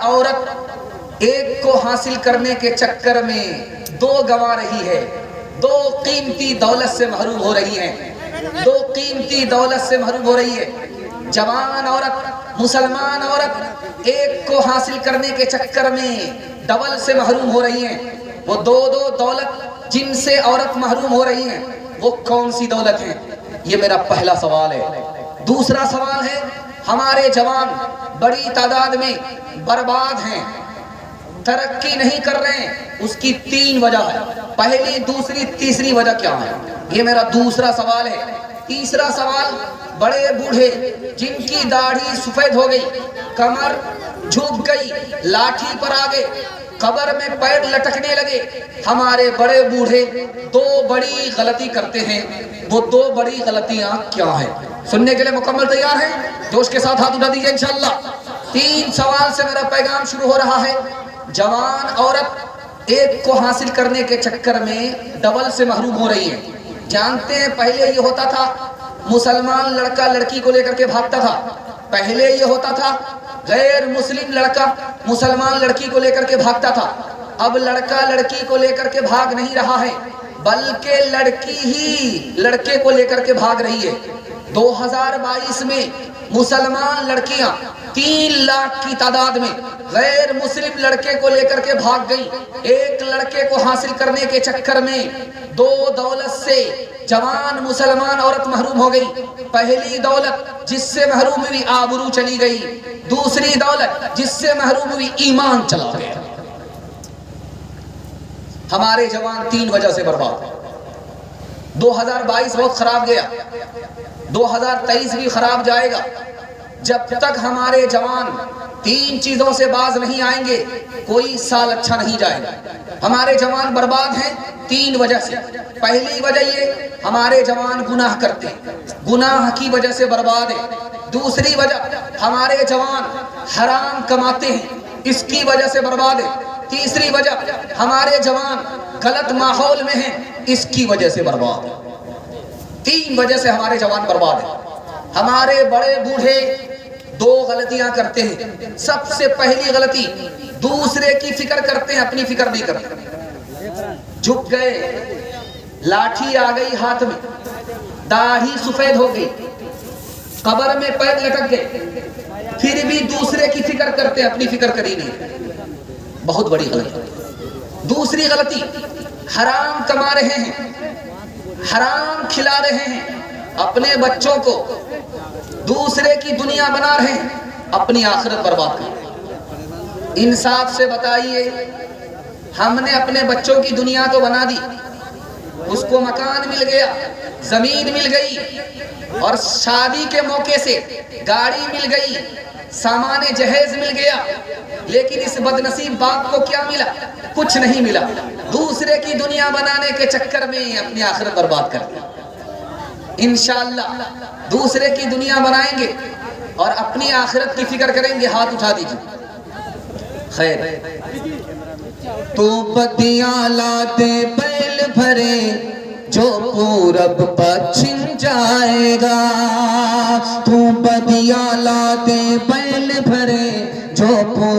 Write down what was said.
عورت ایک کو حاصل کرنے کے چکر میں دو گنوا رہی ہے، دو قیمتی دولت سے محروم ہو رہی ہیں، دو قیمتی دولت سے محروم ہو رہی ہے۔ جوان عورت، مسلمان عورت ایک کو حاصل کرنے کے چکر میں ڈبل سے محروم ہو رہی ہیں۔ وہ دو دولت جن سے عورت محروم ہو رہی ہیں وہ کون سی دولت ہیں؟ یہ میرا پہلا سوال ہے۔ دوسرا سوال ہے، ہمارے جوان بڑی تعداد میں برباد ہیں، ترقی نہیں کر رہے ہیں، اس کی 3 وجہ ہے۔ پہلی، دوسری، تیسری وجہ کیا ہے؟ یہ میرا دوسرا سوال ہے۔ تیسرا سوال، بڑے بوڑھے جن کی داڑھی سفید ہو گئی، کمر جھک گئی، لاٹھی پر آ گئے، قبر میں پیر لٹکنے لگے۔ ہمارے بڑے بوڑھے 2 بڑی غلطی کرتے ہیں، وہ 2 بڑی غلطیاں کیا ہیں؟ سننے کے لیے مکمل تیار ہیں؟ جوش کے ساتھ ہاتھ اٹھا دیجئے انشاءاللہ۔ 3 سوال سے میرا پیغام شروع ہو رہا ہے۔ جوان عورت ایک کو حاصل کرنے کے چکر میں ڈبل سے محروم ہو رہی ہے۔ جانتے ہیں پہلے یہ ہوتا تھا، مسلمان لڑکا لڑکی کو لے کر کے بھاگتا تھا۔ پہلے یہ ہوتا تھا، غیر مسلم لڑکا مسلمان لڑکی کو لے کر کے بھاگتا تھا۔ اب لڑکا لڑکی کو لے کر کے بھاگ نہیں رہا ہے، بلکہ لڑکی ہی لڑکے کو لے کر کے بھاگ رہی ہے۔ 2022 میں مسلمان لڑکیاں 3 لاکھ کی تعداد میں غیر مسلم لڑکے کو لے کر کے بھاگ گئی۔ ایک لڑکے کو حاصل کرنے کے چکر میں 2 دولت سے جوان مسلمان عورت محروم ہو گئی۔ پہلی دولت جس سے محروم ہوئی آبرو چلی گئی، دوسری دولت جس سے محروم ہوئی ایمان چلا گیا۔ ہمارے جوان 3 وجہ سے برباد ہیں۔ 2022 بہت خراب گیا، 2023 بھی خراب جائے گا۔ جب تک ہمارے جوان 3 چیزوں سے باز نہیں آئیں گے، کوئی سال اچھا نہیں جائے گا۔ ہمارے جوان برباد ہیں 3 وجہ سے۔ پہلی وجہ یہ، ہمارے جوان گناہ کرتے ہیں، گناہ کی وجہ سے برباد ہیں۔ دوسری وجہ، ہمارے جوان حرام کماتے ہیں، اس کی وجہ سے برباد ہیں۔ تیسری وجہ، ہمارے جوان غلط ماحول میں ہیں، اس کی وجہ سے برباد ہیں۔ 3 وجہ سے ہمارے جوان برباد ہیں۔ ہمارے بڑے بوڑھے 2 غلطیاں کرتے ہیں۔ سب سے پہلی غلطی، دوسرے کی فکر کرتے ہیں، اپنی فکر نہیں کرتے۔ جھک گئے، لاٹھی آ گئی ہاتھ میں، داڑھی سفید ہو گئی، قبر میں پیر لٹک گئے، پھر بھی دوسرے کی فکر کرتے ہیں، اپنی فکر کری نہیں۔ بہت بڑی غلطی۔ دوسری غلطی، حرام کما رہے ہیں، حرام کھلا رہے ہیں، اپنے بچوں کو دوسرے کی دنیا بنا رہے ہیں، اپنی آخرت برباد کر رہے ہیں۔ انصاف سے بتائیے، ہم نے اپنے بچوں کی دنیا تو بنا دی، اس کو مکان مل گیا، زمین مل گئی، اور شادی کے موقع سے گاڑی مل گئی، سامان جہیز مل گیا، لیکن اس بدنصیب باپ کو کیا ملا؟ کچھ نہیں ملا۔ دوسرے کی دنیا بنانے کے چکر میں اپنی آخرت برباد کر دیا۔ انشاءاللہ دوسرے کی دنیا بنائیں گے اور اپنی آخرت کی فکر کریں گے۔ ہاتھ اٹھا دیجیے۔ خیر، تو بدیاں لاتے بیل بھرے جو پورب پچھم جائے گا، تو بدیاں لاتے بیل بھرے جو پورب